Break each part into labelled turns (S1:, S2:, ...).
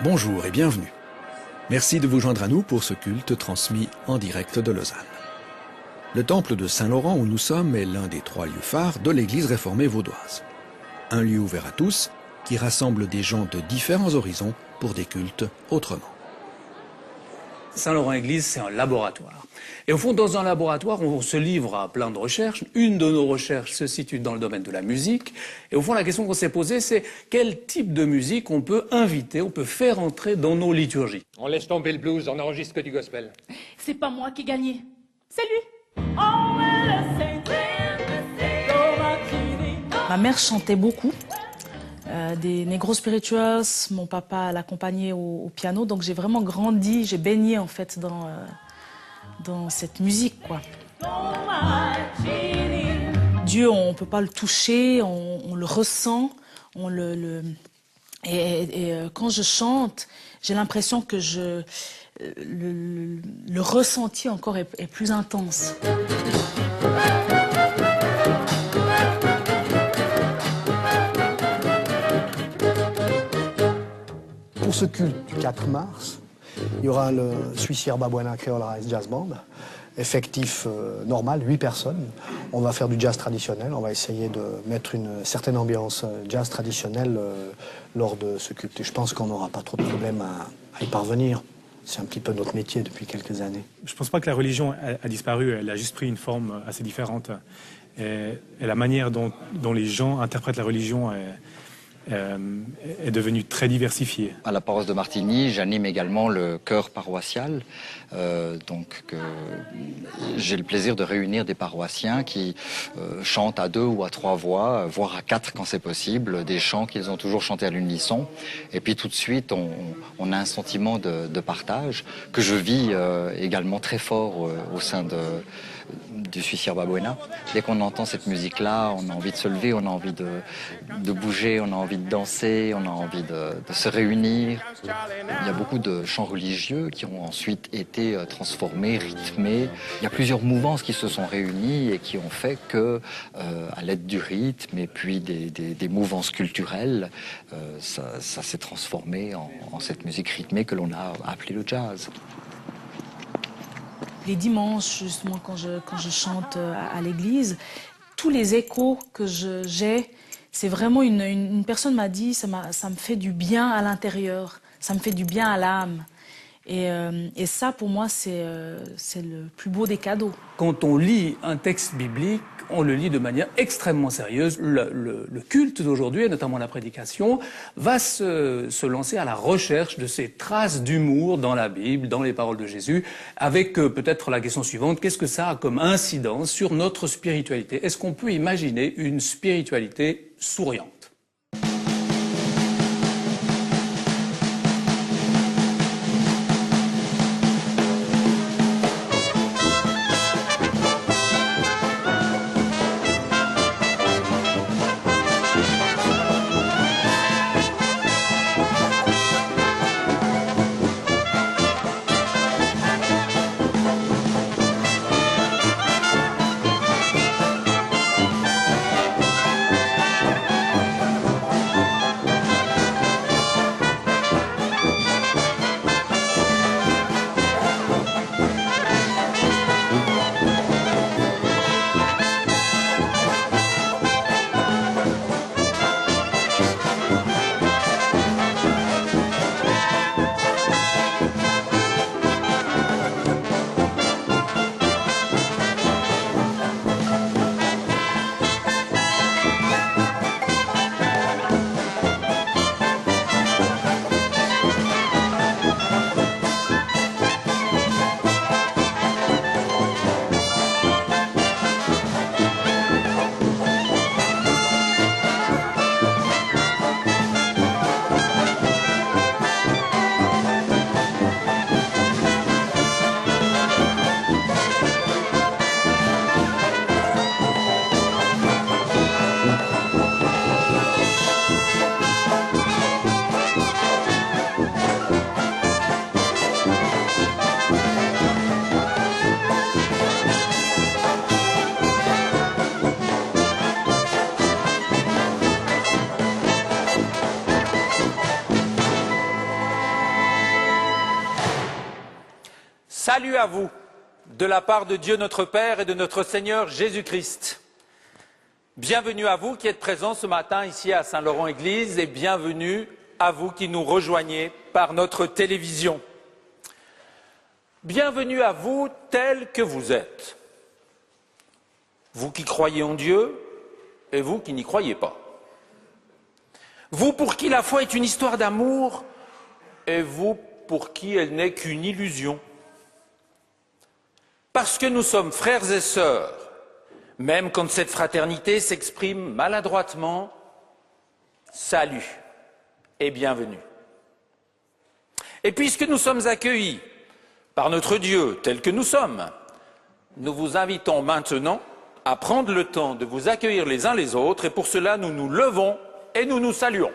S1: Bonjour et bienvenue. Merci de vous joindre à nous pour ce culte transmis en direct de Lausanne. Le temple de Saint-Laurent où nous sommes est l'un des 3 lieux phares de l'église réformée vaudoise. Un lieu ouvert à tous qui rassemble des gens de différents horizons pour des cultes autrement.
S2: Saint-Laurent-Église, c'est un laboratoire. Et au fond, dans un laboratoire, on se livre à plein de recherches. Une de nos recherches se situe dans le domaine de la musique. Et au fond, la question qu'on s'est posée, c'est quel type de musique on peut inviter, on peut faire entrer dans nos liturgies.
S3: On laisse tomber le blues, on enregistre que du gospel.
S4: C'est pas moi qui ai gagné, c'est lui.
S5: Ma mère chantait beaucoup. Des Negro Spirituals, mon papa l'accompagnait au piano, donc j'ai vraiment grandi, j'ai baigné en fait dans cette musique, quoi. Dieu, on peut pas le toucher, on le ressent, quand je chante, j'ai l'impression que le ressenti encore est plus intense.
S6: Pour ce culte du 4 mars, il y aura le Swiss Yerba Buena Creole Rice Jazz Band, effectif normal, 8 personnes. On va faire du jazz traditionnel, on va essayer de mettre une certaine ambiance jazz traditionnelle lors de ce culte. Et je pense qu'on n'aura pas trop de problèmes à y parvenir. C'est un petit peu notre métier depuis quelques années.
S7: Je ne pense pas que la religion a disparu, elle a juste pris une forme assez différente. Et la manière dont les gens interprètent la religion est devenue très diversifiée.
S8: À la paroisse de Martigny, j'anime également le chœur paroissial. J'ai le plaisir de réunir des paroissiens qui chantent à 2 ou à 3 voix, voire à 4 quand c'est possible, des chants qu'ils ont toujours chantés à l'unisson. Et puis tout de suite, on a un sentiment de partage que je vis également très fort au sein du Swiss Yerba Buena. Dès qu'on entend cette musique-là, on a envie de se lever, on a envie de bouger, on a envie de danser, on a envie de se réunir. Il y a beaucoup de chants religieux qui ont ensuite été transformés, rythmés. Il y a plusieurs mouvances qui se sont réunies et qui ont fait que, à l'aide du rythme et puis des mouvances culturelles, ça s'est transformé en cette musique rythmée que l'on a appelée le jazz.
S5: Les dimanches, justement, quand je chante à l'église, tous les échos que j'ai, c'est vraiment une personne m'a dit, ça me fait du bien à l'intérieur, ça me fait du bien à l'âme. Et ça, pour moi, c'est le plus beau des cadeaux.
S2: Quand on lit un texte biblique, on le lit de manière extrêmement sérieuse. Le culte d'aujourd'hui, et notamment la prédication, va se lancer à la recherche de ces traces d'humour dans la Bible, dans les paroles de Jésus, avec peut-être la question suivante, qu'est-ce que ça a comme incidence sur notre spiritualité? Est-ce qu'on peut imaginer une spiritualité souriante?
S9: Salut à vous, de la part de Dieu notre Père et de notre Seigneur Jésus-Christ. Bienvenue à vous qui êtes présents ce matin ici à Saint-Laurent-Église et bienvenue à vous qui nous rejoignez par notre télévision. Bienvenue à vous tels que vous êtes. Vous qui croyez en Dieu et vous qui n'y croyez pas. Vous pour qui la foi est une histoire d'amour et vous pour qui elle n'est qu'une illusion. Parce que nous sommes frères et sœurs, même quand cette fraternité s'exprime maladroitement, salut et bienvenue. Et puisque nous sommes accueillis par notre Dieu tel que nous sommes, nous vous invitons maintenant à prendre le temps de vous accueillir les uns les autres et pour cela nous nous levons et nous nous saluons.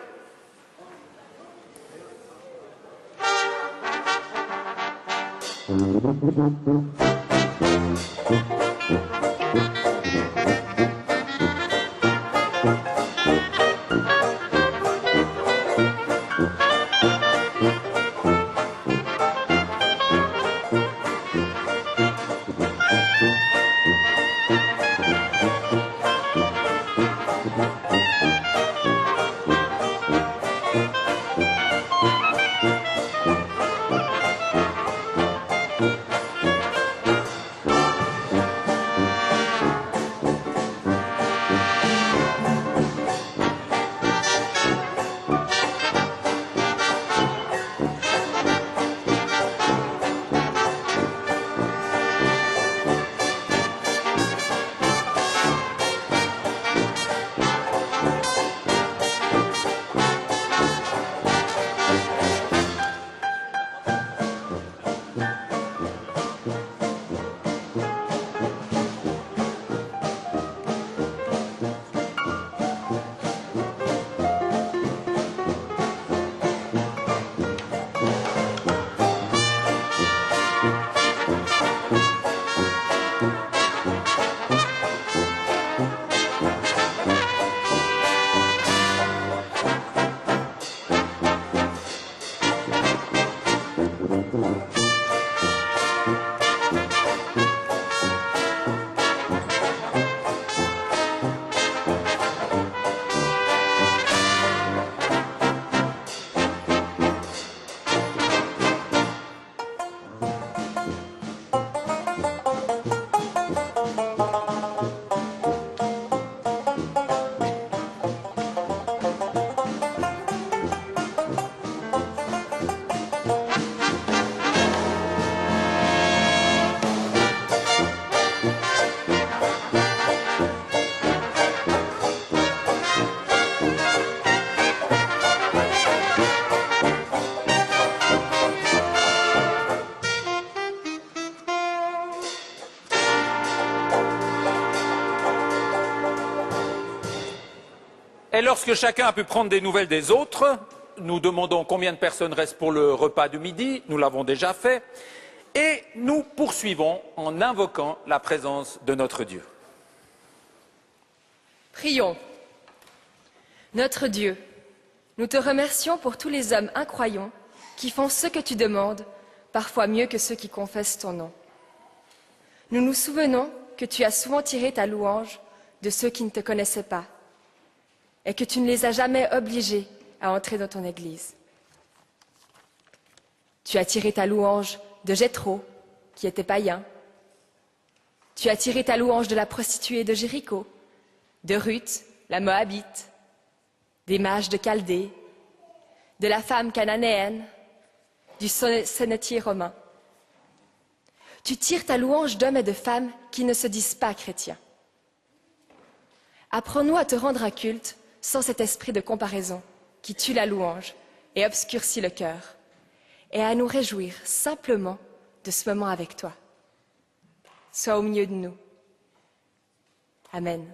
S9: Et lorsque chacun a pu prendre des nouvelles des autres, nous demandons combien de personnes restent pour le repas du midi, nous l'avons déjà fait, et nous poursuivons en invoquant la présence de notre Dieu.
S10: Prions. Notre Dieu, nous te remercions pour tous les hommes incroyants qui font ce que tu demandes, parfois mieux que ceux qui confessent ton nom. Nous nous souvenons que tu as souvent tiré ta louange de ceux qui ne te connaissaient pas, et que tu ne les as jamais obligés à entrer dans ton Église. Tu as tiré ta louange de Jéthro, qui était païen. Tu as tiré ta louange de la prostituée de Jéricho, de Ruth, la Moabite, des mages de Chaldée, de la femme cananéenne, du sonnetier romain. Tu tires ta louange d'hommes et de femmes qui ne se disent pas chrétiens. Apprends-nous à te rendre un culte sans cet esprit de comparaison qui tue la louange et obscurcit le cœur, et à nous réjouir simplement de ce moment avec toi. Sois au milieu de nous. Amen.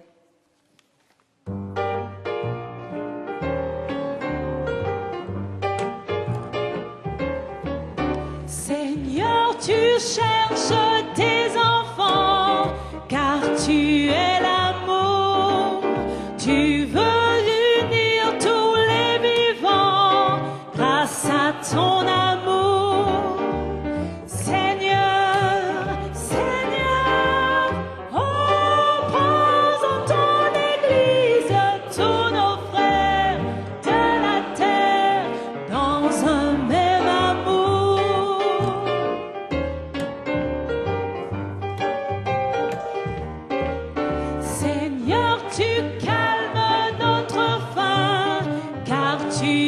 S11: Seigneur, tu cherches tes enfants, car tu es l'amour. Tu veux ton amour, Seigneur,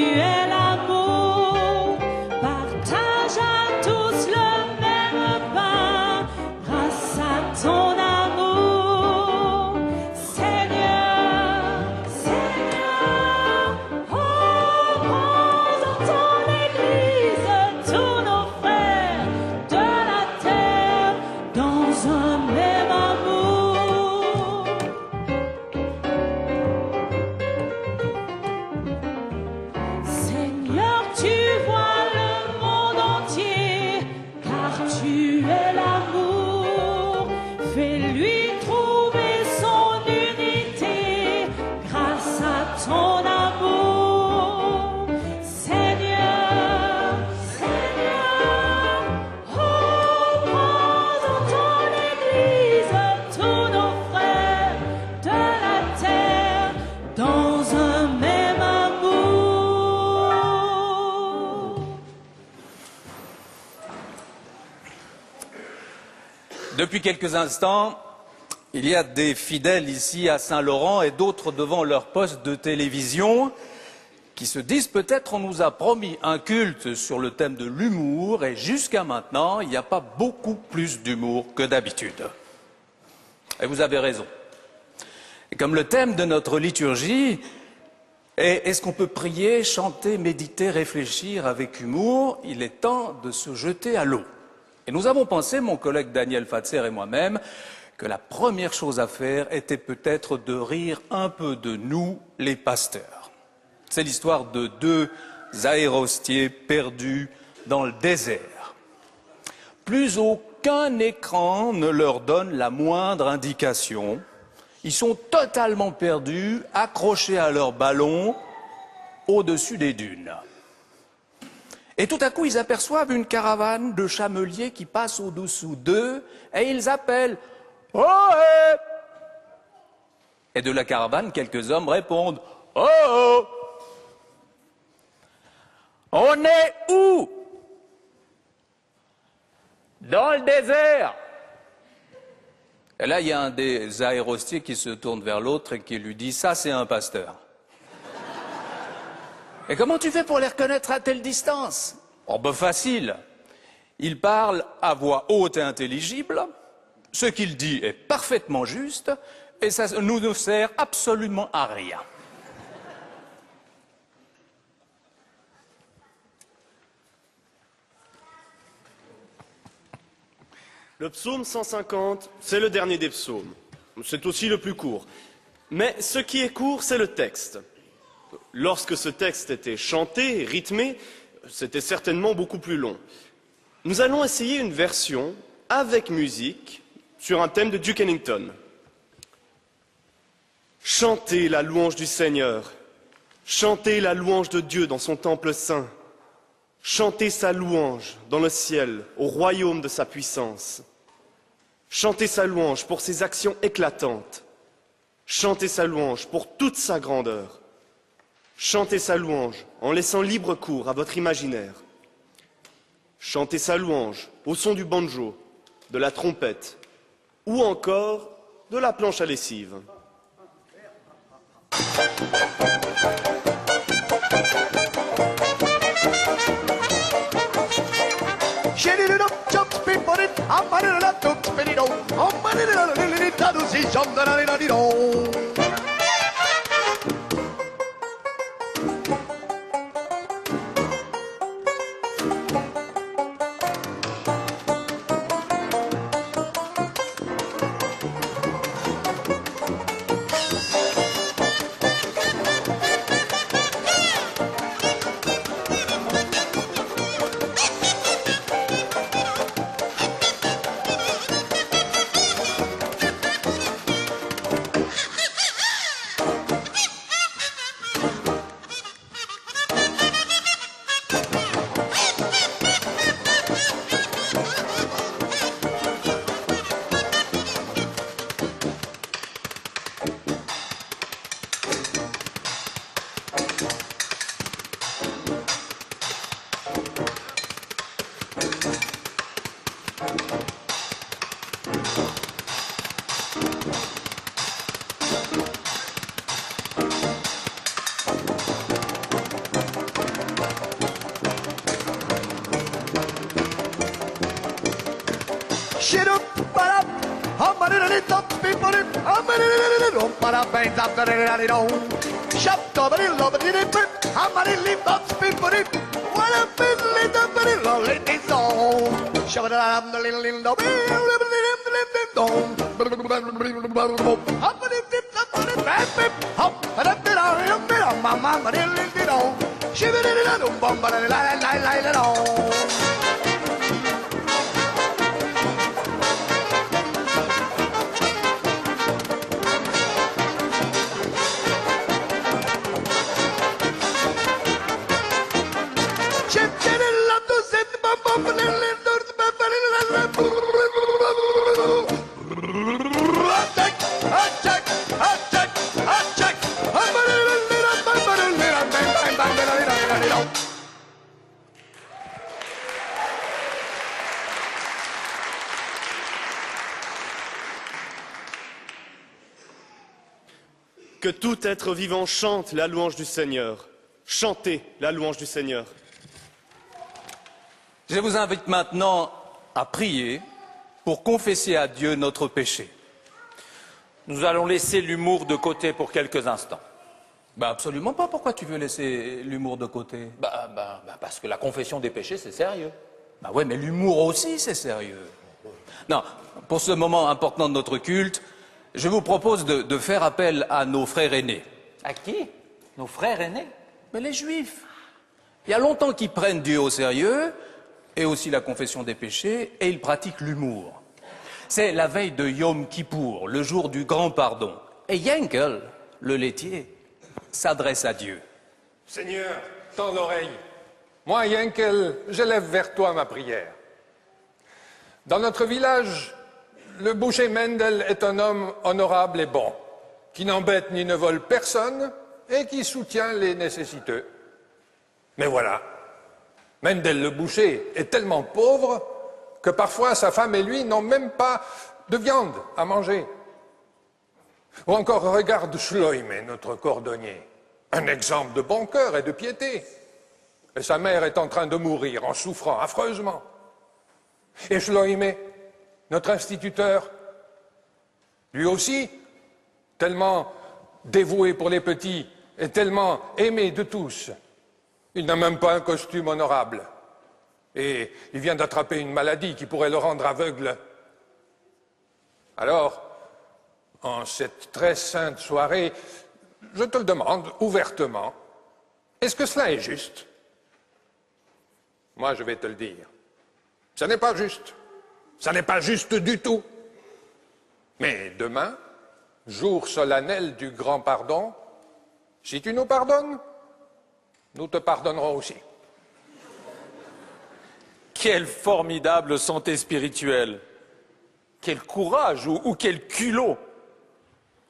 S11: es l'amour. Partage à tous le même pain grâce à ton amour. Seigneur, Seigneur, oh, prends dans ton Église tous nos frères de la terre dans un même amour. Seigneur, tu vois le monde entier, car tu es l'amour. Fais-lui trouver son unité grâce à ton amour. Seigneur, Seigneur, oh, prends dans ton Église tous nos frères de la terre dans un même amour.
S9: Depuis quelques instants, il y a des fidèles ici à Saint-Laurent et d'autres devant leur poste de télévision qui se disent peut-être on nous a promis un culte sur le thème de l'humour et jusqu'à maintenant, il n'y a pas beaucoup plus d'humour que d'habitude. Et vous avez raison. Et comme le thème de notre liturgie est est-ce qu'on peut prier, chanter, méditer, réfléchir avec humour, il est temps de se jeter à l'eau. Et nous avons pensé, mon collègue Daniel Fatser et moi-même, que la première chose à faire était peut-être de rire un peu de nous, les pasteurs. C'est l'histoire de deux aérostiers perdus dans le désert. Plus aucun écran ne leur donne la moindre indication. Ils sont totalement perdus, accrochés à leur ballon, au-dessus des dunes. Et tout à coup, ils aperçoivent une caravane de chameliers qui passe au-dessous d'eux, et ils appellent « Ohé !» Et de la caravane, quelques hommes répondent « Oh oh !» On est où? Dans le désert. Et là, il y a un des aérostiers qui se tourne vers l'autre et qui lui dit « Ça, c'est un pasteur. » Et comment tu fais pour les reconnaître à telle distance? Oh ben facile. Il parle à voix haute et intelligible, ce qu'il dit est parfaitement juste, et ça ne sert absolument à rien.
S12: Le psaume 150, c'est le dernier des psaumes. C'est aussi le plus court. Mais ce qui est court, c'est le texte. Lorsque ce texte était chanté, rythmé, c'était certainement beaucoup plus long. Nous allons essayer une version avec musique sur un thème de Duke Ellington. Chantez la louange du Seigneur, chantez la louange de Dieu dans son temple saint, chantez sa louange dans le ciel, au royaume de sa puissance. Chantez sa louange pour ses actions éclatantes, chantez sa louange pour toute sa grandeur. Chantez sa louange en laissant libre cours à votre imaginaire. Chantez sa louange au son du banjo, de la trompette ou encore de la planche à lessive. Que tout être vivant chante la louange du Seigneur. Chantez la louange du Seigneur.
S9: Je vous invite maintenant à prier pour confesser à Dieu notre péché. Nous allons laisser l'humour de côté pour quelques instants.
S2: Absolument pas. Pourquoi tu veux laisser l'humour de côté?
S9: Parce que la confession des péchés, c'est sérieux.
S2: Ouais, mais l'humour aussi, c'est sérieux. Non, pour ce moment important de notre culte, je vous propose de faire appel à nos frères aînés.
S9: À qui? Nos frères aînés?
S2: Mais les Juifs. Il y a longtemps qu'ils prennent Dieu au sérieux, et aussi la confession des péchés, et ils pratiquent l'humour. C'est la veille de Yom Kippour, le jour du grand pardon. Et Yankel, le laitier, s'adresse à Dieu.
S3: Seigneur, tends l'oreille. Moi, Yankel, j'élève vers toi ma prière. Dans notre village, le boucher Mendel est un homme honorable et bon, qui n'embête ni ne vole personne et qui soutient les nécessiteux. Mais voilà, Mendel le boucher est tellement pauvre que parfois sa femme et lui n'ont même pas de viande à manger. Ou encore regarde Shloime, notre cordonnier, un exemple de bon cœur et de piété. Et sa mère est en train de mourir en souffrant affreusement. Et Shloime, notre instituteur, lui aussi, tellement dévoué pour les petits et tellement aimé de tous, il n'a même pas un costume honorable. Et il vient d'attraper une maladie qui pourrait le rendre aveugle. Alors, en cette très sainte soirée, je te le demande ouvertement, est-ce que cela est juste? Moi, je vais te le dire. Ça n'est pas juste. Ça n'est pas juste du tout. Mais demain, jour solennel du grand pardon, si tu nous pardonnes, nous te pardonnerons aussi.
S9: Quelle formidable santé spirituelle! Quel courage ou quel culot!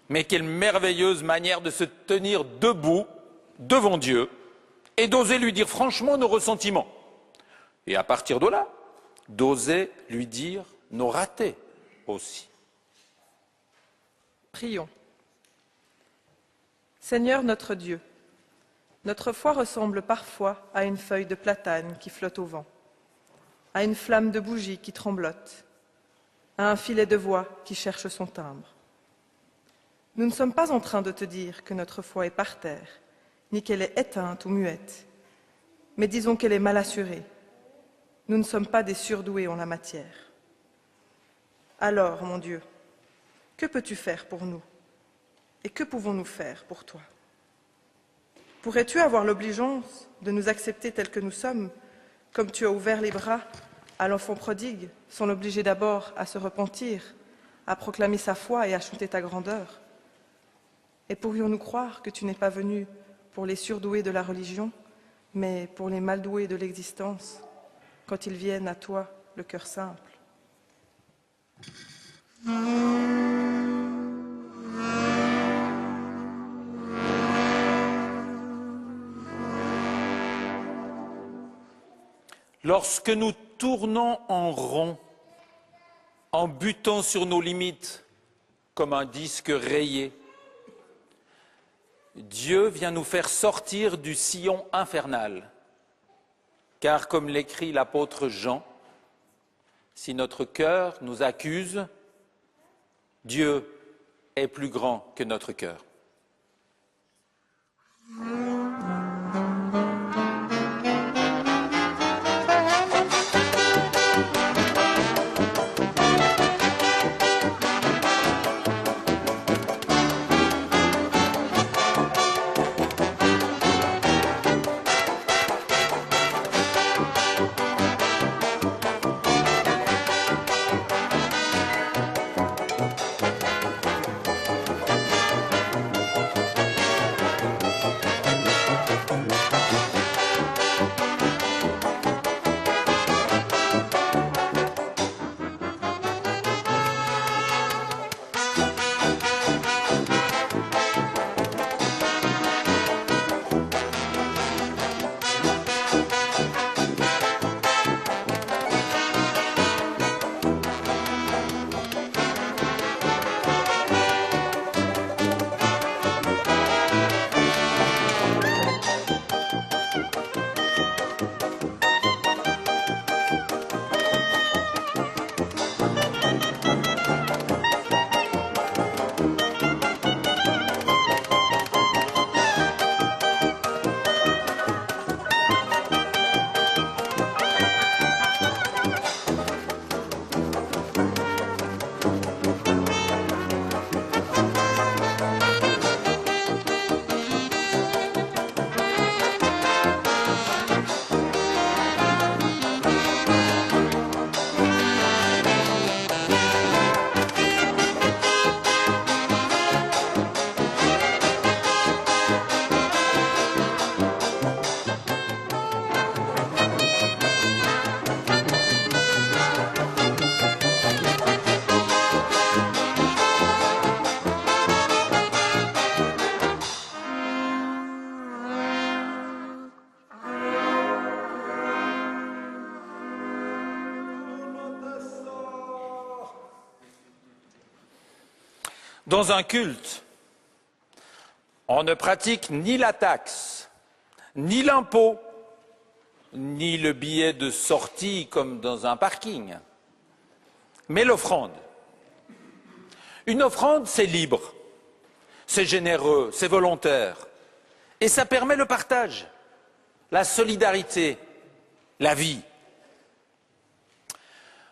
S9: Mais quelle merveilleuse manière de se tenir debout devant Dieu et d'oser lui dire franchement nos ressentiments. Et à partir de là, d'oser lui dire nos ratés aussi.
S13: Prions. Seigneur notre Dieu, notre foi ressemble parfois à une feuille de platane qui flotte au vent, à une flamme de bougie qui tremblote, à un filet de voix qui cherche son timbre. Nous ne sommes pas en train de te dire que notre foi est par terre, ni qu'elle est éteinte ou muette, mais disons qu'elle est mal assurée. Nous ne sommes pas des surdoués en la matière. Alors, mon Dieu, que peux-tu faire pour nous? Et que pouvons-nous faire pour toi? Pourrais-tu avoir l'obligeance de nous accepter tels que nous sommes, comme tu as ouvert les bras à l'enfant prodigue, sans l'obliger d'abord à se repentir, à proclamer sa foi et à chanter ta grandeur? Et pourrions-nous croire que tu n'es pas venu pour les surdoués de la religion, mais pour les maldoués de l'existence, quand ils viennent à toi, le cœur simple?
S9: Lorsque nous tournons en rond, en butant sur nos limites comme un disque rayé, Dieu vient nous faire sortir du sillon infernal. Car comme l'écrit l'apôtre Jean, si notre cœur nous accuse, Dieu est plus grand que notre cœur. Dans un culte, on ne pratique ni la taxe, ni l'impôt, ni le billet de sortie comme dans un parking, mais l'offrande. Une offrande, c'est libre, c'est généreux, c'est volontaire, et ça permet le partage, la solidarité, la vie.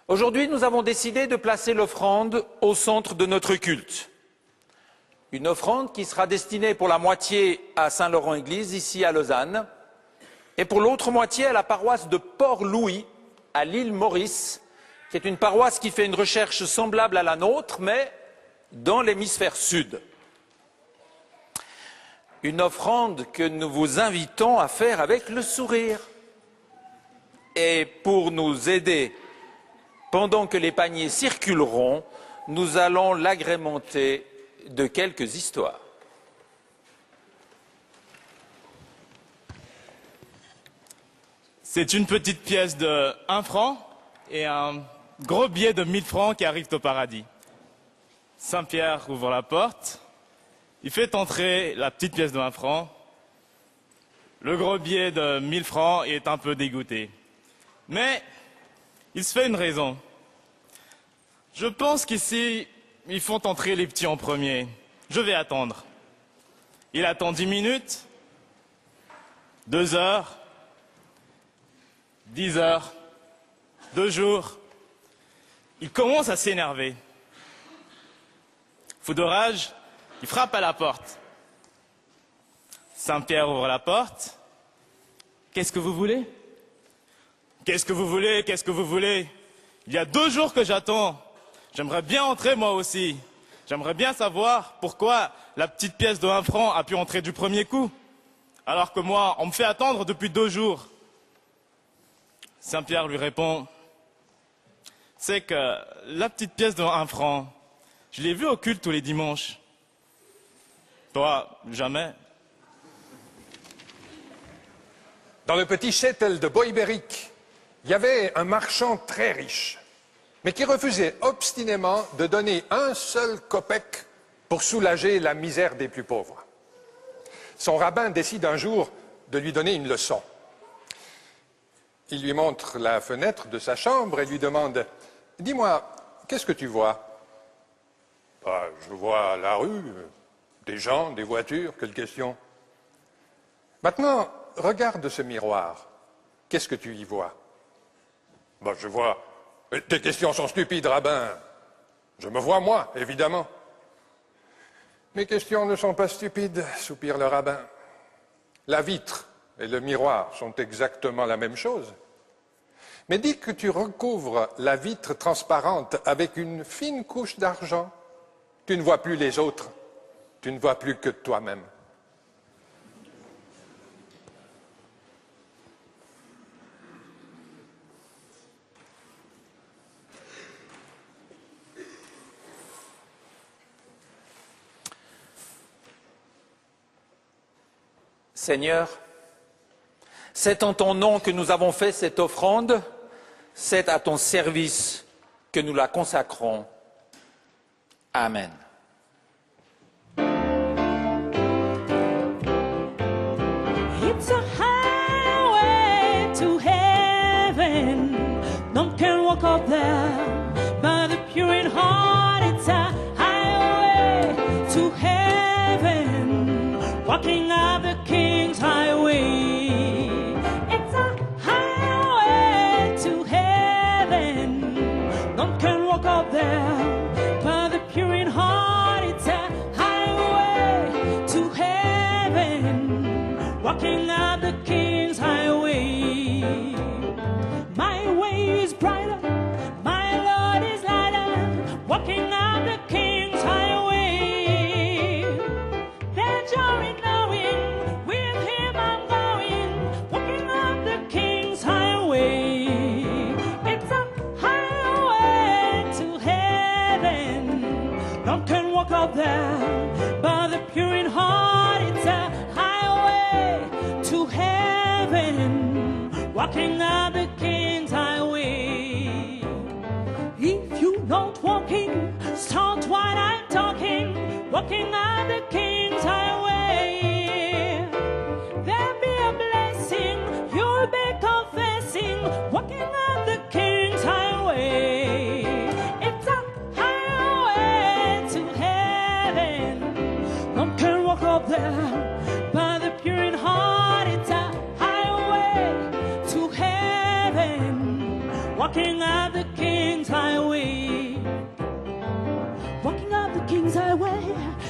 S9: Aujourd'hui, nous avons décidé de placer l'offrande au centre de notre culte. Une offrande qui sera destinée pour la moitié à Saint-Laurent-Église, ici à Lausanne, et pour l'autre moitié à la paroisse de Port-Louis, à l'île Maurice, qui est une paroisse qui fait une recherche semblable à la nôtre, mais dans l'hémisphère sud. Une offrande que nous vous invitons à faire avec le sourire. Et pour nous aider, pendant que les paniers circuleront, nous allons l'agrémenter de quelques histoires.
S14: C'est une petite pièce de 1 franc et un gros billet de 1000 francs qui arrivent au paradis. Saint-Pierre ouvre la porte, il fait entrer la petite pièce de 1 franc. Le gros billet de 1000 francs est un peu dégoûté. Mais il se fait une raison. Je pense qu'ici, ils font entrer les petits en premier. Je vais attendre. Il attend 10 minutes, 2 heures, 10 heures, 2 jours. Il commence à s'énerver. Fou de rage, il frappe à la porte. Saint-Pierre ouvre la porte. Qu'est-ce que vous voulez? Qu'est-ce que vous voulez? Qu'est-ce que vous voulez? Il y a 2 jours que j'attends. J'aimerais bien entrer moi aussi. J'aimerais bien savoir pourquoi la petite pièce de 1 franc a pu entrer du premier coup. Alors que moi, on me fait attendre depuis 2 jours. Saint-Pierre lui répond, c'est que la petite pièce de 1 franc, je l'ai vue au culte tous les dimanches. Toi, jamais.
S3: Dans le petit châtel de Boyberic, il y avait un marchand très riche, mais qui refusait obstinément de donner un seul kopek pour soulager la misère des plus pauvres. Son rabbin décide un jour de lui donner une leçon. Il lui montre la fenêtre de sa chambre et lui demande « Dis-moi, qu'est-ce que tu vois ?»« Ah, je vois la rue, des gens, des voitures, quelle question. Maintenant, regarde ce miroir. Qu'est-ce que tu y vois? Ben, je vois... Tes questions sont stupides, rabbin. Je me vois, moi, évidemment. Mes questions ne sont pas stupides, soupire le rabbin. La vitre et le miroir sont exactement la même chose. Mais dis que tu recouvres la vitre transparente avec une fine couche d'argent. Tu ne vois plus les autres, tu ne vois plus que toi-même.
S9: Seigneur, c'est en ton nom que nous avons fait cette offrande, c'est à ton service que nous la consacrons. Amen.
S11: It's a highway to heaven. None can walk up there, but the pure in heart. It's a highway to heaven, walking up the King's highway. It's a highway to heaven. None can walk up there, but the pure in heart. It's a highway to heaven, walking up the King's highway. My way is brighter, my Lord is lighter, walking up the King's highway. There's joy in knowing with Him I'm going, walking up the King's highway. It's a highway to heaven. None can walk up there, but the pure in heart. It's a highway to heaven, walking up the King's highway. If you not walking, start what I'm talking, walking up the King's highway. There'll be a blessing, you'll be confessing, walking up the King's highway. It's a highway to heaven. None can walk up there, but the pure in heart. It's a highway to heaven, walking up the King's highway. Walking up the King's highway,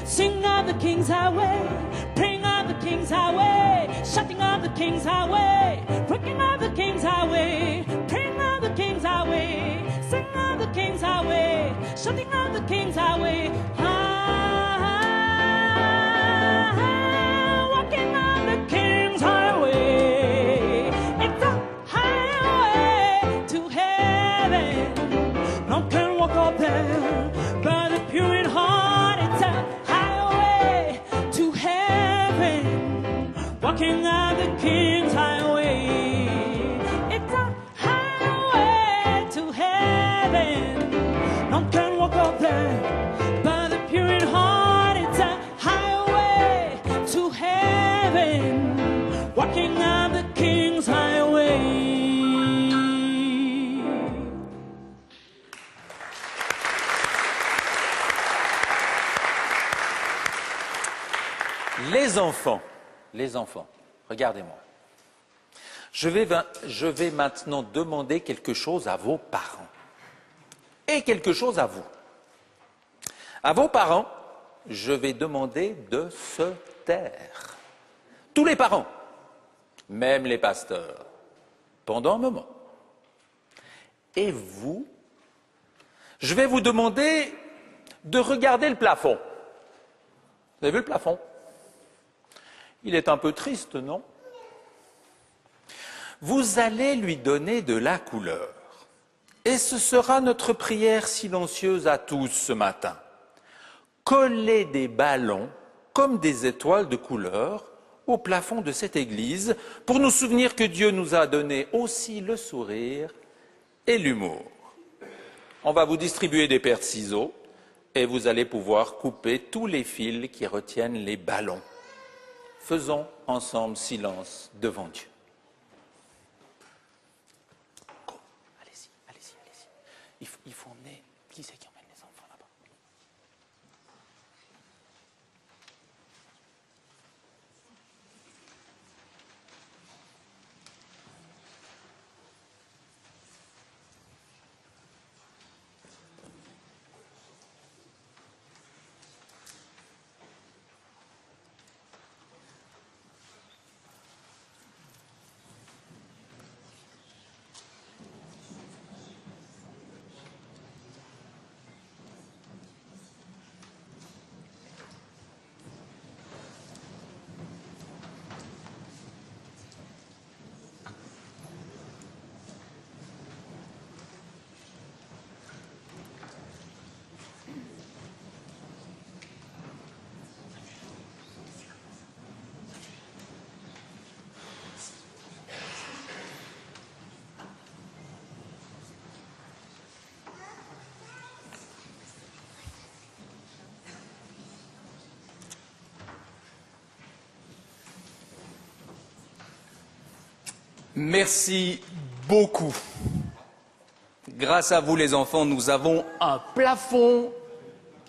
S11: sing up the King's highway, praying up the King's highway, shouting up the King's highway, working up the King's highway, praying up the King's highway, sing up the King's highway, shouting up the King's highway. Walking up the King's highway. It's a highway to heaven. None can walk up there, but the pure in heart. It's a highway to heaven, walking up the King's highway. It's a highway to heaven. None can walk up there, but the pure in heart. It's a highway to heaven, walking up the King's highway.
S9: Les enfants, regardez-moi. Je vais maintenant demander quelque chose à vos parents et quelque chose à vous. À vos parents, je vais demander de se taire. Tous les parents, même les pasteurs, pendant un moment. Et vous, je vais vous demander de regarder le plafond. Vous avez vu le plafond? Il est un peu triste, non? Vous allez lui donner de la couleur. Et ce sera notre prière silencieuse à tous ce matin. Coller des ballons comme des étoiles de couleur au plafond de cette église pour nous souvenir que Dieu nous a donné aussi le sourire et l'humour. On va vous distribuer des paires de ciseaux et vous allez pouvoir couper tous les fils qui retiennent les ballons. Faisons ensemble silence devant Dieu. Allez-y. Il faut emmener. Qui c'est qui emmène les enfants là-bas? Merci beaucoup. Grâce à vous les enfants, nous avons un plafond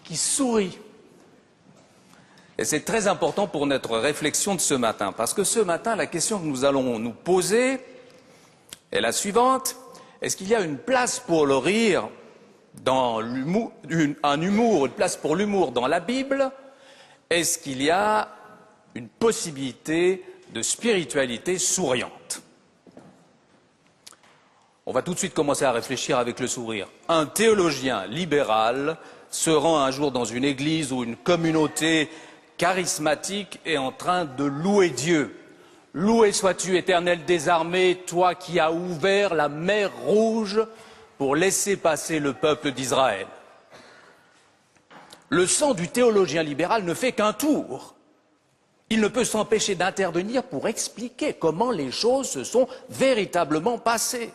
S9: qui sourit. Et c'est très important pour notre réflexion de ce matin, parce que ce matin, la question que nous allons nous poser est la suivante. Est-ce qu'il y a une place pour le rire dans l'humour, une place pour l'humour dans la Bible? Est-ce qu'il y a une possibilité de spiritualité souriante? On va tout de suite commencer à réfléchir avec le sourire. Un théologien libéral se rend un jour dans une église ou une communauté charismatique est en train de louer Dieu. Loué sois-tu, Éternel des armées, toi qui as ouvert la mer Rouge pour laisser passer le peuple d'Israël. Le sang du théologien libéral ne fait qu'un tour. Il ne peut s'empêcher d'intervenir pour expliquer comment les choses se sont véritablement passées.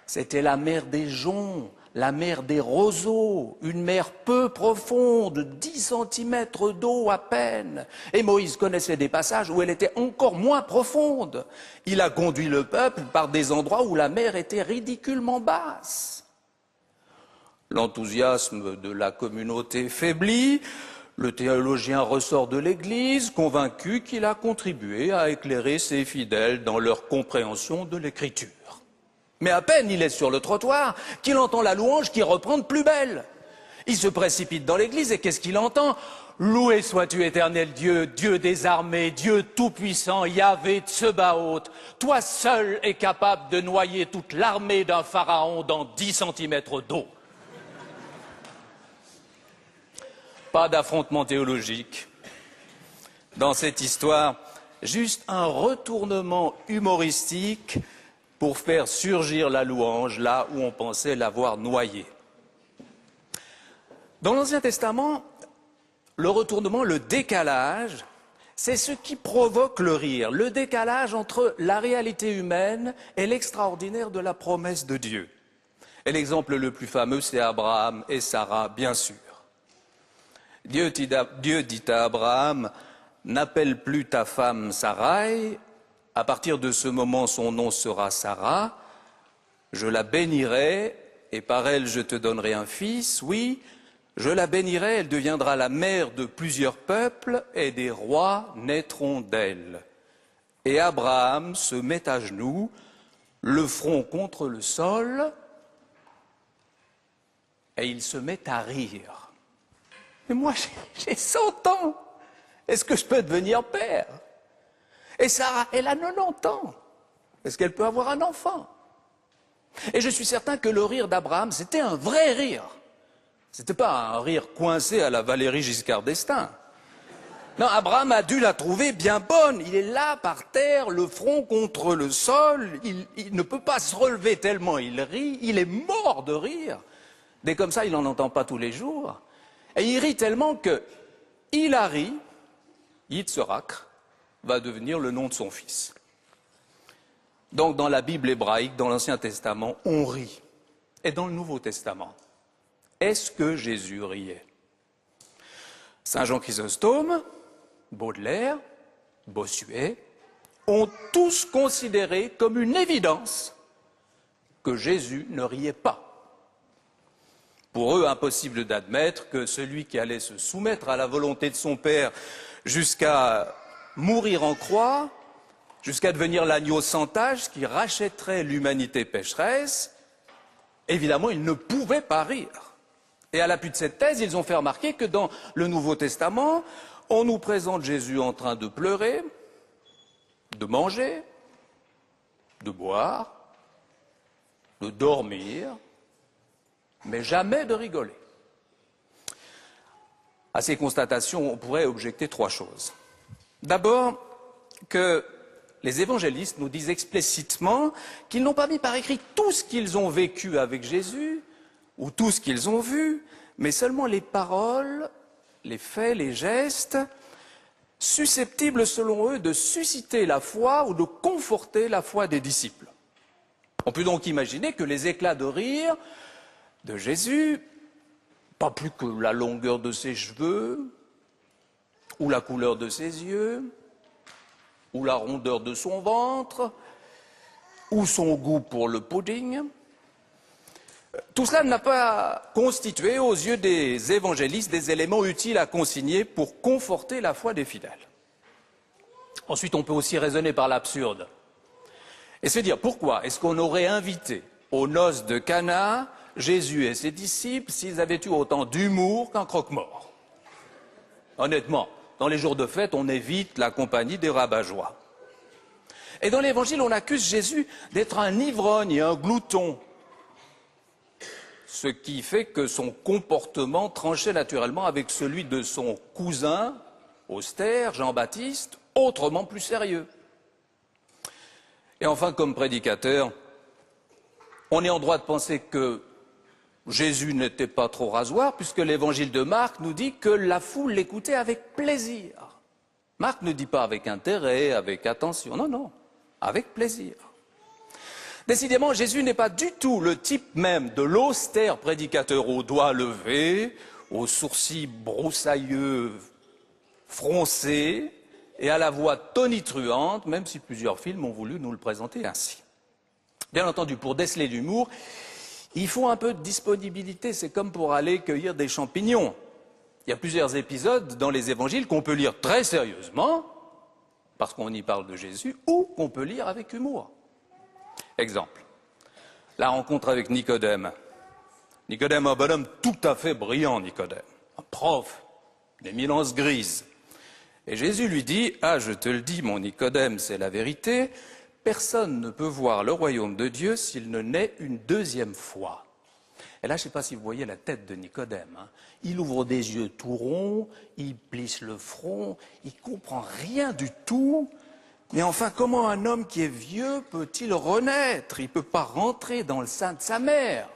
S9: C'était la mer des joncs, la mer des roseaux, une mer peu profonde, 10 cm d'eau à peine. Et Moïse connaissait des passages où elle était encore moins profonde. Il a conduit le peuple par des endroits où la mer était ridiculement basse. L'enthousiasme de la communauté faiblit, le théologien ressort de l'église, convaincu qu'il a contribué à éclairer ses fidèles dans leur compréhension de l'écriture. Mais à peine il est sur le trottoir qu'il entend la louange qui reprend de plus belle. Il se précipite dans l'église et qu'est-ce qu'il entend? Loué sois-tu, Éternel Dieu, Dieu des armées, Dieu tout-puissant, Yahvé Tsebaoth. Toi seul es capable de noyer toute l'armée d'un pharaon dans 10 cm d'eau. Pas d'affrontement théologique. Dans cette histoire, juste un retournement humoristique pour faire surgir la louange là où on pensait l'avoir noyée. Dans l'Ancien Testament, le retournement, le décalage, c'est ce qui provoque le rire, le décalage entre la réalité humaine et l'extraordinaire de la promesse de Dieu. Et l'exemple le plus fameux, c'est Abraham et Sarah, bien sûr. Dieu dit à Abraham, « N'appelle plus ta femme Sarai, à partir de ce moment, son nom sera Sarah. Je la bénirai, et par elle, je te donnerai un fils. Oui, je la bénirai, elle deviendra la mère de plusieurs peuples, et des rois naîtront d'elle. » Et Abraham se met à genoux, le front contre le sol, et il se met à rire. Mais moi, j'ai 100 ans. Est-ce que je peux devenir père? Et Sarah, elle a 90 ans. Est-ce qu'elle peut avoir un enfant? Et je suis certain que le rire d'Abraham, c'était un vrai rire. C'était pas un rire coincé à la Valéry Giscard d'Estaing. Non, Abraham a dû la trouver bien bonne. Il est là, par terre, le front contre le sol. Il ne peut pas se relever tellement il rit. Il est mort de rire. Des comme ça, il n'en entend pas tous les jours. Et il rit tellement que Hilary, Yitzhak, va devenir le nom de son fils. Donc dans la Bible hébraïque, dans l'Ancien Testament, on rit. Et dans le Nouveau Testament, est-ce que Jésus riait? Saint Jean Chrysostome, Baudelaire, Bossuet ont tous considéré comme une évidence que Jésus ne riait pas. Pour eux, impossible d'admettre que celui qui allait se soumettre à la volonté de son Père jusqu'à mourir en croix, jusqu'à devenir l'agneau sans tache qui rachèterait l'humanité pécheresse, évidemment, il ne pouvait pas rire. Et à l'appui de cette thèse, ils ont fait remarquer que dans le Nouveau Testament, on nous présente Jésus en train de pleurer, de manger, de boire, de dormir, mais jamais de rigoler. À ces constatations, on pourrait objecter 3 choses. D'abord, que les évangélistes nous disent explicitement qu'ils n'ont pas mis par écrit tout ce qu'ils ont vécu avec Jésus, ou tout ce qu'ils ont vu, mais seulement les paroles, les faits, les gestes, susceptibles selon eux de susciter la foi ou de conforter la foi des disciples. On peut donc imaginer que les éclats de rire de Jésus, pas plus que la longueur de ses cheveux, ou la couleur de ses yeux, ou la rondeur de son ventre,
S15: ou son goût pour le pudding. Tout cela n'a pas constitué aux yeux des évangélistes des éléments utiles à consigner pour conforter la foi des fidèles. Ensuite, on peut aussi raisonner par l'absurde et se dire pourquoi est-ce qu'on aurait invité aux noces de Cana Jésus et ses disciples s'ils avaient eu autant d'humour qu'un croque-mort. Honnêtement, dans les jours de fête, on évite la compagnie des rabat-joie. Et dans l'Évangile, on accuse Jésus d'être un ivrogne et un glouton, ce qui fait que son comportement tranchait naturellement avec celui de son cousin, austère, Jean-Baptiste, autrement plus sérieux. Et enfin, comme prédicateur, on est en droit de penser que Jésus n'était pas trop rasoir, puisque l'Évangile de Marc nous dit que la foule l'écoutait avec plaisir. Marc ne dit pas avec intérêt, avec attention, non, non, avec plaisir. Décidément, Jésus n'est pas du tout le type même de l'austère prédicateur aux doigts levés, aux sourcils broussailleux froncés et à la voix tonitruante, même si plusieurs films ont voulu nous le présenter ainsi. Bien entendu, pour déceler l'humour, il faut un peu de disponibilité, c'est comme pour aller cueillir des champignons. Il y a plusieurs épisodes dans les évangiles qu'on peut lire très sérieusement, parce qu'on y parle de Jésus, ou qu'on peut lire avec humour. Exemple, la rencontre avec Nicodème. Nicodème, un bonhomme tout à fait brillant, Nicodème, un prof, d'éminence grise. Et Jésus lui dit, « Ah, je te le dis, mon Nicodème, c'est la vérité, personne ne peut voir le royaume de Dieu s'il ne naît une deuxième fois. » Et là, je ne sais pas si vous voyez la tête de Nicodème. Hein. Il ouvre des yeux tout ronds, il plisse le front, il ne comprend rien du tout. Mais enfin, comment un homme qui est vieux peut-il renaître? Il ne peut pas rentrer dans le sein de sa mère.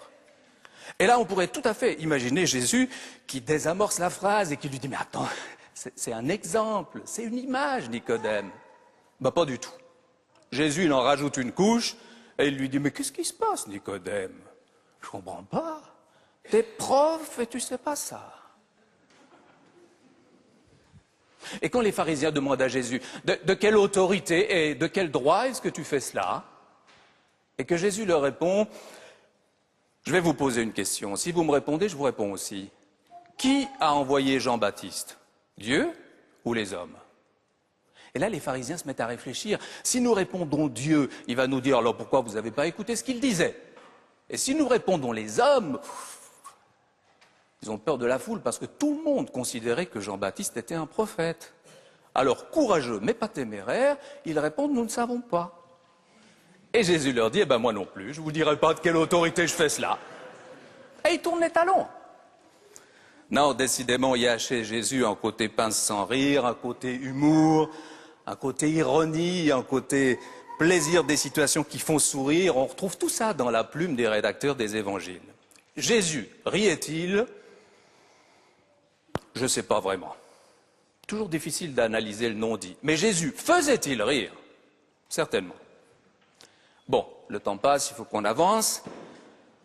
S15: Et là, on pourrait tout à fait imaginer Jésus qui désamorce la phrase et qui lui dit « Mais attends, c'est un exemple, c'est une image, Nicodème. » Ben, pas du tout. Jésus, il en rajoute une couche et il lui dit « Mais qu'est-ce qui se passe, Nicodème? Je ne comprends pas. T'es prof et tu ne sais pas ça. » Et quand les pharisiens demandent à Jésus de quelle autorité et de quel droit est-ce que tu fais cela? Et que Jésus leur répond, je vais vous poser une question. Si vous me répondez, je vous réponds aussi. Qui a envoyé Jean-Baptiste? Dieu ou les hommes? Et là, les pharisiens se mettent à réfléchir. Si nous répondons Dieu, il va nous dire, alors pourquoi vous n'avez pas écouté ce qu'il disait? Et si nous répondons les hommes, ils ont peur de la foule parce que tout le monde considérait que Jean-Baptiste était un prophète. Alors, courageux mais pas téméraires, ils répondent, nous ne savons pas. Et Jésus leur dit, eh ben moi non plus, je ne vous dirai pas de quelle autorité je fais cela. Et ils tournent les talons. Non, décidément, il y a chez Jésus un côté pince sans rire, un côté humour, un côté ironie, un côté plaisir des situations qui font sourire. On retrouve tout ça dans la plume des rédacteurs des évangiles. Jésus riait-il? Je ne sais pas vraiment. Toujours difficile d'analyser le non-dit. Mais Jésus faisait-il rire? Certainement. Bon, le temps passe, il faut qu'on avance.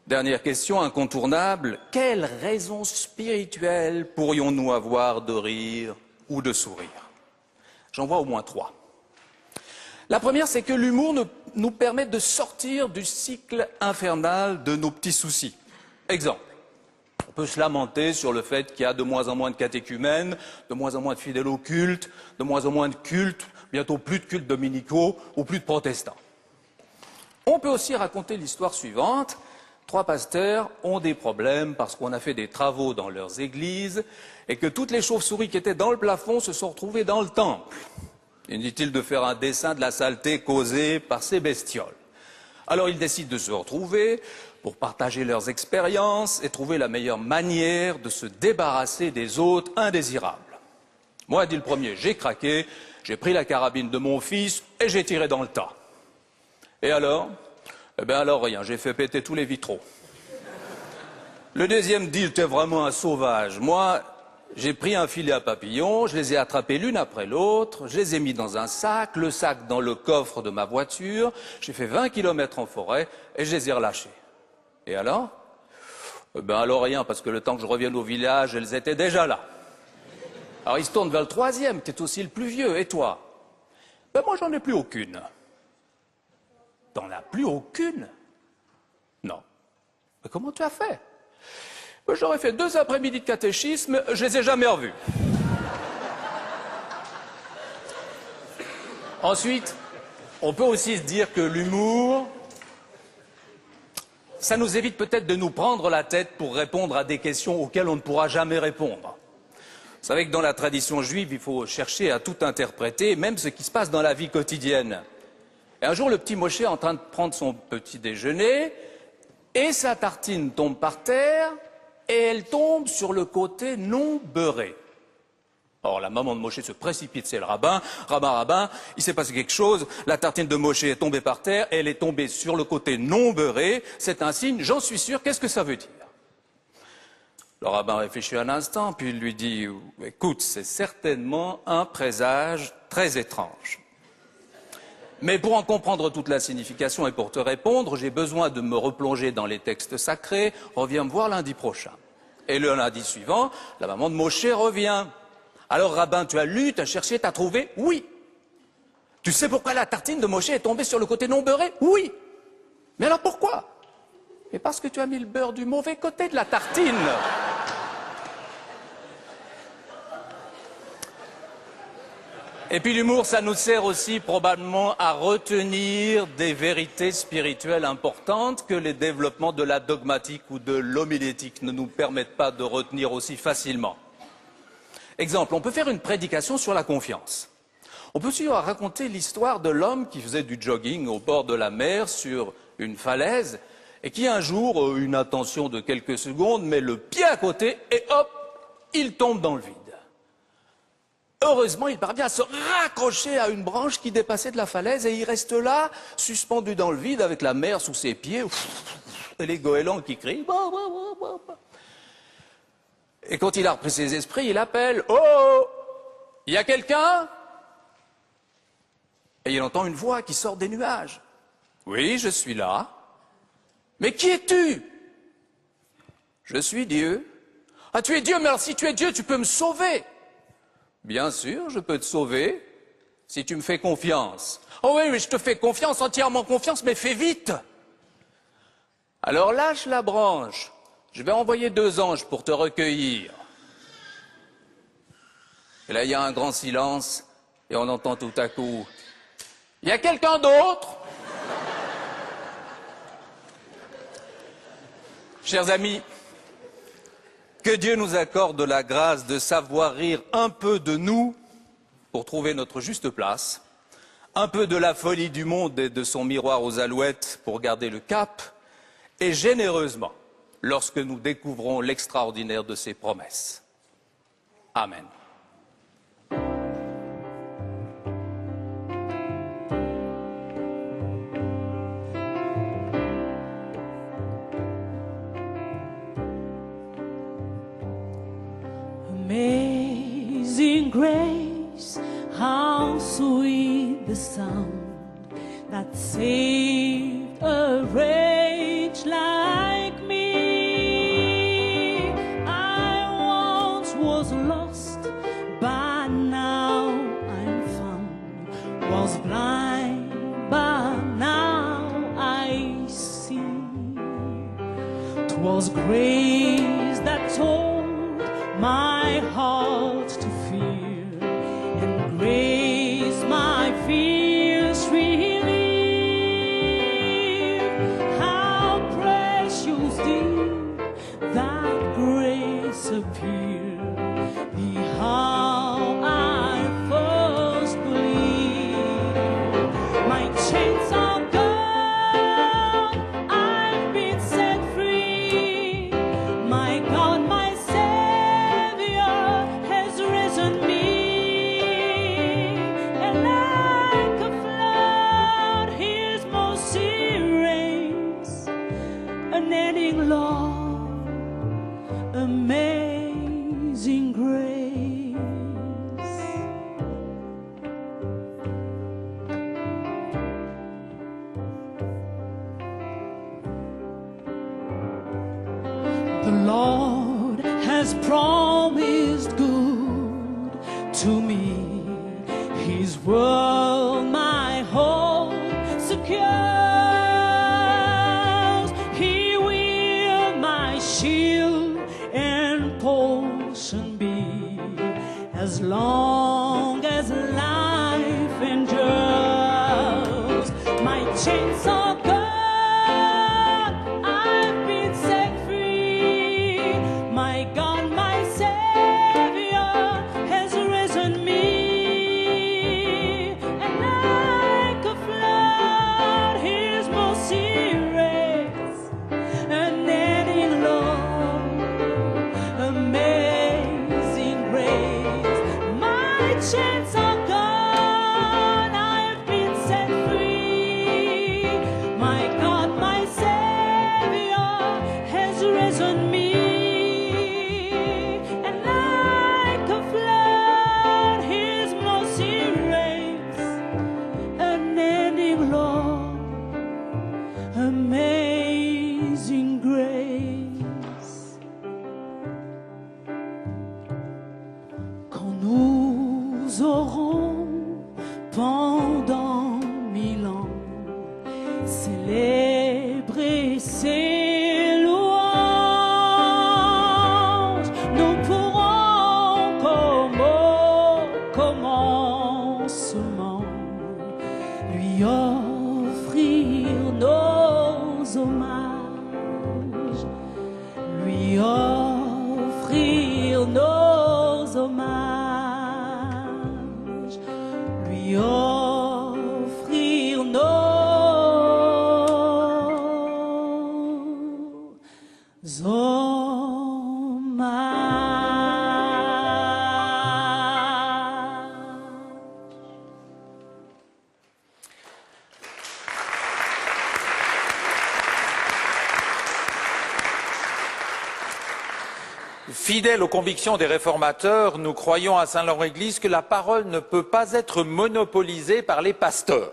S15: Dernière question incontournable. Quelles raisons spirituelles pourrions-nous avoir de rire ou de sourire? J'en vois au moins 3. La première, c'est que l'humour nous permet de sortir du cycle infernal de nos petits soucis. Exemple. On peut se lamenter sur le fait qu'il y a de moins en moins de catéchumènes, de moins en moins de fidèles au culte, de moins en moins de cultes, bientôt plus de cultes dominicaux ou plus de protestants. On peut aussi raconter l'histoire suivante. 3 pasteurs ont des problèmes parce qu'on a fait des travaux dans leurs églises et que toutes les chauves-souris qui étaient dans le plafond se sont retrouvées dans le temple. Inutile de faire un dessin de la saleté causée par ces bestioles. Alors ils décident de se retrouver pour partager leurs expériences et trouver la meilleure manière de se débarrasser des hôtes indésirables. Moi, dit le premier, j'ai craqué, j'ai pris la carabine de mon fils et j'ai tiré dans le tas. Et alors? Eh bien alors rien, j'ai fait péter tous les vitraux. Le deuxième dit, t'es vraiment un sauvage. Moi, j'ai pris un filet à papillons, je les ai attrapés l'une après l'autre, je les ai mis dans un sac, le sac dans le coffre de ma voiture, j'ai fait 20 km en forêt et je les ai relâchés. Et alors? Ben alors rien, parce que le temps que je revienne au village, elles étaient déjà là. Alors il se tourne vers le troisième, qui est aussi le plus vieux. Et toi? Ben moi j'en ai plus aucune.
S9: T'en as plus aucune? Non. Mais comment tu as fait? J'aurais fait 2 après-midi de catéchisme, je les ai jamais revus. Ensuite, on peut aussi se dire que l'humour, ça nous évite peut-être de nous prendre la tête pour répondre à des questions auxquelles on ne pourra jamais répondre. Vous savez que dans la tradition juive, il faut chercher à tout interpréter, même ce qui se passe dans la vie quotidienne. Et un jour, le petit Moshe est en train de prendre son petit déjeuner, et sa tartine tombe par terre, et elle tombe sur le côté non beurré. Or, la maman de Moshe se précipite, c'est le rabbin. Rabbin, il s'est passé quelque chose, la tartine de Moshe est tombée par terre, elle est tombée sur le côté non beurré, c'est un signe, j'en suis sûr, qu'est-ce que ça veut dire? Le rabbin réfléchit un instant, puis il lui dit, écoute, c'est certainement un présage très étrange. Mais pour en comprendre toute la signification et pour te répondre, j'ai besoin de me replonger dans les textes sacrés, reviens me voir lundi prochain. Et le lundi suivant, la maman de Moshe revient. Alors, rabbin, tu as lu, tu as cherché, tu as trouvé? Oui. Tu sais pourquoi la tartine de Moshe est tombée sur le côté non beurré? Oui. Mais alors pourquoi? Mais parce que tu as mis le beurre du mauvais côté de la tartine. Et puis l'humour, ça nous sert aussi probablement à retenir des vérités spirituelles importantes que les développements de la dogmatique ou de l'homilétique ne nous permettent pas de retenir aussi facilement. Exemple, on peut faire une prédication sur la confiance. On peut aussi raconter l'histoire de l'homme qui faisait du jogging au bord de la mer sur une falaise et qui un jour, une attention de quelques secondes, met le pied à côté et hop, il tombe dans le vide. Heureusement, il parvient à se raccrocher à une branche qui dépassait de la falaise et il reste là, suspendu dans le vide avec la mer sous ses pieds et les goélands qui crient. Et quand il a repris ses esprits, il appelle « Oh, il y a quelqu'un ?» Et il entend une voix qui sort des nuages. « Oui, je suis là. »« Mais qui es-tu ?»« Je suis Dieu. »« Ah, tu es Dieu, mais alors si tu es Dieu, tu peux me sauver. »« Bien sûr, je peux te sauver, si tu me fais confiance. »« Oh oui, mais je te fais confiance, entièrement confiance, mais fais vite. » Alors lâche la branche. Je vais envoyer 2 anges pour te recueillir. Et là, il y a un grand silence, et on entend tout à coup, « Il y a quelqu'un d'autre ?» Chers amis, que Dieu nous accorde la grâce de savoir rire un peu de nous pour trouver notre juste place, un peu de la folie du monde et de son miroir aux alouettes pour garder le cap, et généreusement, lorsque nous découvrons l'extraordinaire de ses promesses. Amen.
S11: Amazing grace, how sweet the sound that saved a wretch like me. I once was lost, but now I'm found. Was blind, but now I see. 'Twas grace that told my heart to fear, and grace my fears relieve. How precious did that grace appear, the how I first believed. My chains are gone, I've been set free. My God, my love, amazing grace. The Lord has promised good to me, His word my hope secure. Amazing grace. Quand nous aurons pendant 1000 ans célébré ses louanges, nous pourrons comme au commencement lui offrir nos hommages, lui offrir nos hommages, lui offrir nos
S9: Fidèles aux convictions des réformateurs, nous croyons à Saint-Laurent-Église que la parole ne peut pas être monopolisée par les pasteurs.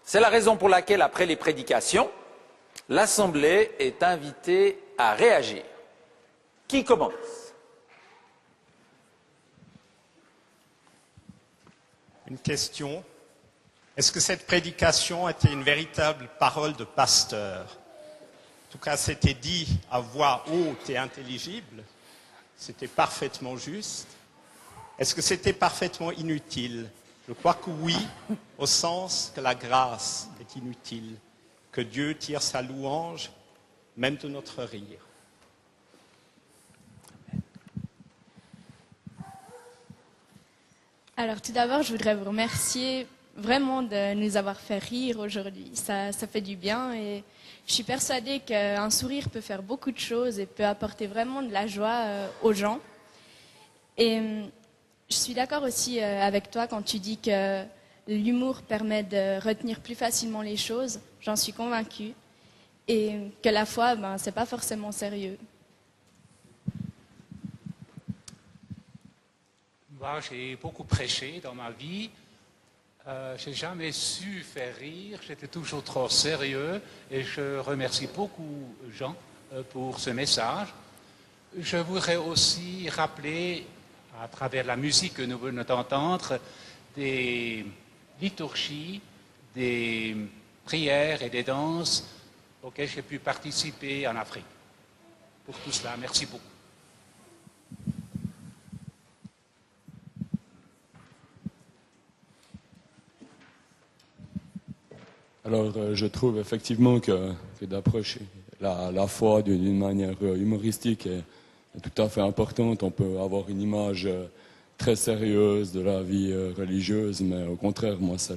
S9: C'est la raison pour laquelle, après les prédications, l'Assemblée est invitée à réagir. Qui commence?
S16: Une question. Est-ce que cette prédication était une véritable parole de pasteur? En tout cas, c'était dit à voix haute et intelligible. C'était parfaitement juste. Est-ce que c'était parfaitement inutile? Je crois que oui, au sens que la grâce est inutile, que Dieu tire sa louange, même de notre rire.
S17: Alors tout d'abord, je voudrais vous remercier vraiment de nous avoir fait rire aujourd'hui. Ça fait du bien et je suis persuadée qu'un sourire peut faire beaucoup de choses et peut apporter vraiment de la joie aux gens. Et je suis d'accord aussi avec toi quand tu dis que l'humour permet de retenir plus facilement les choses. J'en suis convaincue. Et que la foi, c'est pas forcément sérieux.
S18: Moi, j'ai beaucoup prêché dans ma vie. J'ai jamais su faire rire. J'étais toujours trop sérieux. Et je remercie beaucoup Jean pour ce message. Je voudrais aussi rappeler, à travers la musique que nous venons d'entendre, des liturgies, des prières et des danses auxquelles j'ai pu participer en Afrique. Pour tout cela, merci beaucoup.
S19: Alors, je trouve effectivement que d'approcher la foi d'une manière humoristique est tout à fait importante. On peut avoir une image très sérieuse de la vie religieuse, mais au contraire, moi, c'est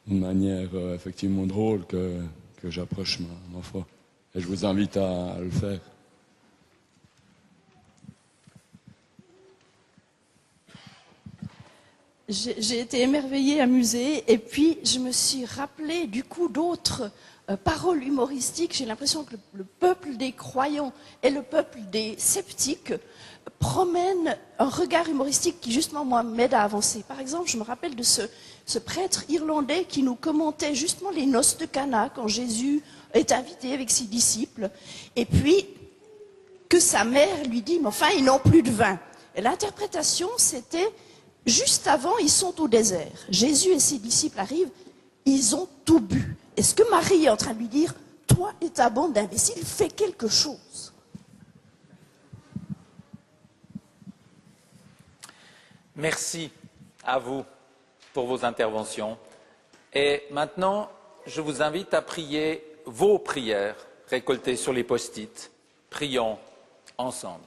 S19: une manière effectivement drôle que j'approche ma foi. Et je vous invite à le faire.
S20: J'ai été émerveillée, amusée, et puis je me suis rappelé du coup d'autres paroles humoristiques. J'ai l'impression que le peuple des croyants et le peuple des sceptiques promènent un regard humoristique qui justement moi m'aide à avancer. Par exemple, je me rappelle de ce prêtre irlandais qui nous commentait justement les noces de Cana quand Jésus est invité avec ses disciples, et puis que sa mère lui dit « mais enfin ils n'ont plus de vin ». Et l'interprétation c'était: juste avant, ils sont au désert. Jésus et ses disciples arrivent, ils ont tout bu. Est-ce que Marie est en train de lui dire: toi et ta bande d'imbéciles, fais quelque chose?
S9: Merci à vous pour vos interventions. Et maintenant, je vous invite à prier vos prières récoltées sur les post-it. Prions ensemble.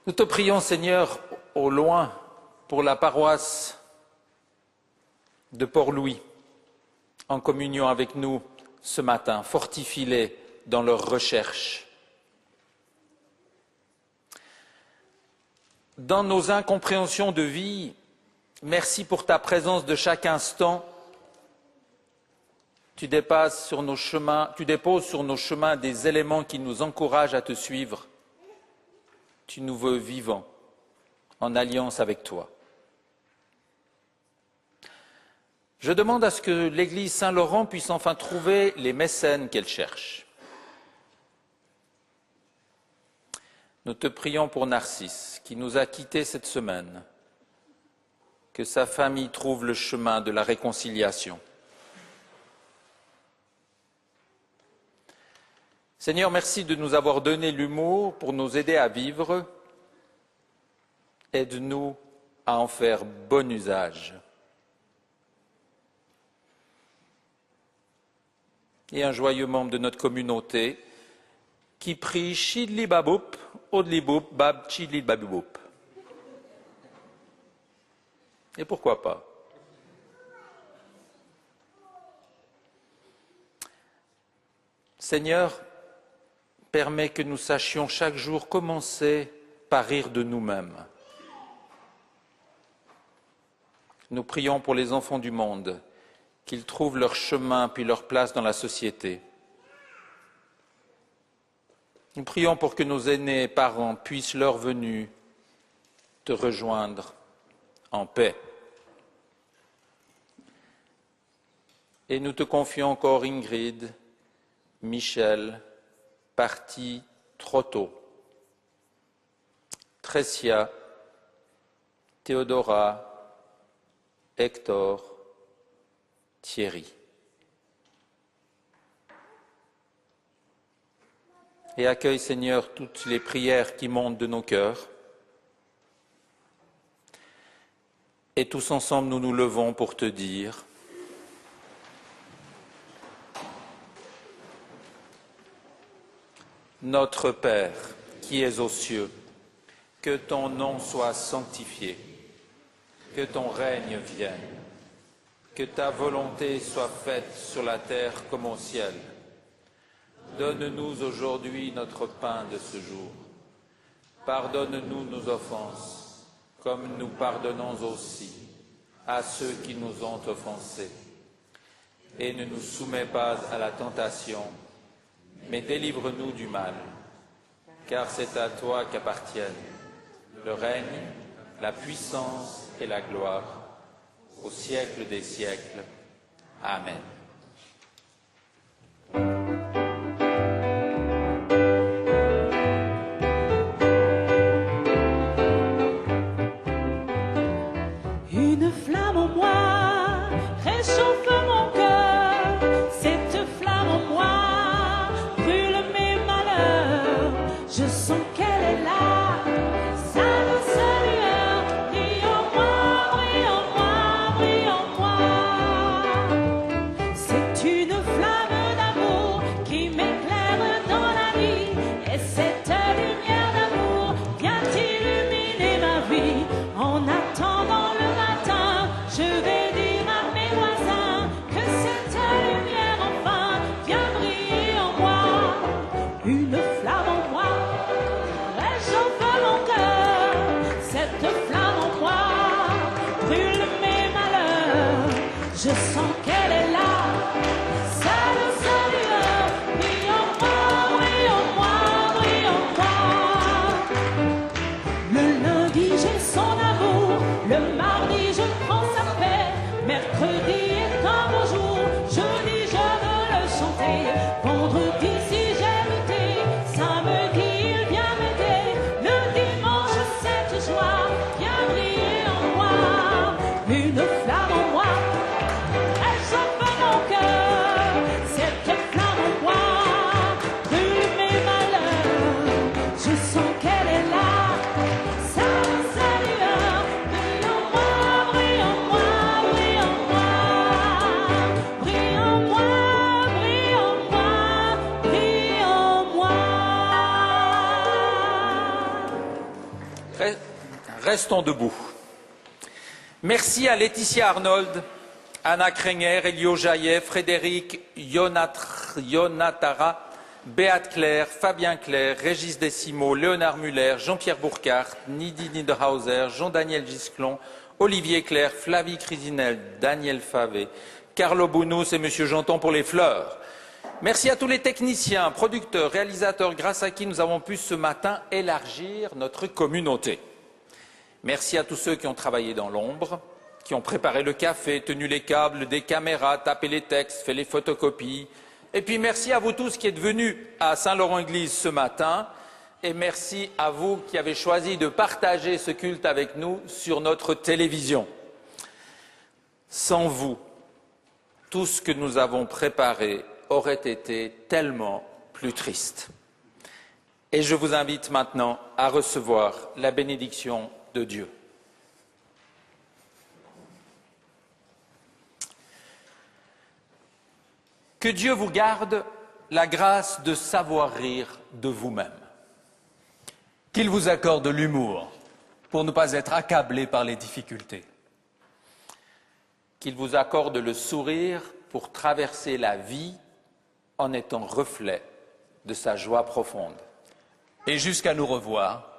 S9: Nous te prions, Seigneur, au loin, pour la paroisse de Port-Louis, en communion avec nous ce matin. Fortifie-les dans leurs recherches. Dans nos incompréhensions de vie, merci pour ta présence de chaque instant. Tu déposes sur nos chemins des éléments qui nous encouragent à te suivre. Tu nous veux vivants, en alliance avec toi. Je demande à ce que l'Église Saint-Laurent puisse enfin trouver les mécènes qu'elle cherche. Nous te prions pour Narcisse, qui nous a quittés cette semaine, que sa famille trouve le chemin de la réconciliation. Seigneur, merci de nous avoir donné l'humour pour nous aider à vivre. Aide-nous à en faire bon usage. Et un joyeux membre de notre communauté qui prie Chidli Baboup, Odli Boup, Bab Chidli Baboup. Et pourquoi pas? Seigneur, permets que nous sachions chaque jour commencer par rire de nous-mêmes. Nous prions pour les enfants du monde, qu'ils trouvent leur chemin puis leur place dans la société. Nous prions pour que nos aînés et parents puissent, leur venue, te rejoindre en paix. Et nous te confions encore Ingrid, Michel, partis trop tôt, Tressia, Théodora, Hector, Thierry. Et accueille, Seigneur, toutes les prières qui montent de nos cœurs. Et tous ensemble, nous nous levons pour te dire: Notre Père, qui es aux cieux, que ton nom soit sanctifié, que ton règne vienne, que ta volonté soit faite sur la terre comme au ciel. Donne-nous aujourd'hui notre pain de ce jour. Pardonne-nous nos offenses, comme nous pardonnons aussi à ceux qui nous ont offensés. Et ne nous soumets pas à la tentation, mais délivre-nous du mal, car c'est à toi qu'appartiennent le règne, la puissance et la gloire, au siècle des siècles. Amen.
S11: Une flamme en moi réchauffe mon cœur, cette flamme en moi brûle mes malheurs. Je sens qu'elle est là, sa douce lueur, brille en moi, brille en moi, brille en moi. C'est une flamme d'amour qui m'éclaire dans la vie, et cette lumière d'amour vient illuminer ma vie. En attendant le matin, je vais dire à mes voisins que cette lumière enfin vient briller en moi. Une flamme en moi réchauffe mon cœur, cette flamme en moi brûle mes malheurs. Je sens qu'elle est là, sa douce lueur, brille en moi, brille en moi, brille en moi. Le lundi j'ai son amour, le mardi je prends sa paix, mercredi est un beau jour, jeudi je veux le chanter, vendredi si j'ai lutté, samedi il vient m'aider, le dimanche cette joie vient briller en moi. Une flamme en moi réchauffe mon cœur, cette flamme en moi brûle mes malheurs. Je sens qu'elle est là, sa douce lueur, brille en moi, brille en moi, brille en moi, brille en moi, brille en moi, brille en moi.
S9: Restons debout. Merci à Laetitia Arnold, Anna Krenger, Elio Jaillet, Frédéric Yonatara, Béate Claire, Fabien Claire, Régis Décimo, Léonard Muller, Jean-Pierre Bourcart, Nidi Niederhauser, Jean-Daniel Gisclon, Olivier Claire, Flavie Crisinel, Daniel Favé, Carlo Bounous et Monsieur Janton pour les fleurs. Merci à tous les techniciens, producteurs, réalisateurs, grâce à qui nous avons pu ce matin élargir notre communauté. Merci à tous ceux qui ont travaillé dans l'ombre. qui ont préparé le café, tenu les câbles des caméras, tapé les textes, fait les photocopies. Et puis merci à vous tous qui êtes venus à Saint-Laurent-Église ce matin. Et merci à vous qui avez choisi de partager ce culte avec nous sur notre télévision. Sans vous, tout ce que nous avons préparé aurait été tellement plus triste. Et je vous invite maintenant à recevoir la bénédiction de Dieu. Que Dieu vous garde la grâce de savoir rire de vous-même. Qu'il vous accorde l'humour pour ne pas être accablé par les difficultés. Qu'il vous accorde le sourire pour traverser la vie en étant reflet de sa joie profonde. Et jusqu'à nous revoir,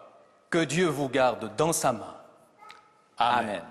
S9: que Dieu vous garde dans sa main. Amen.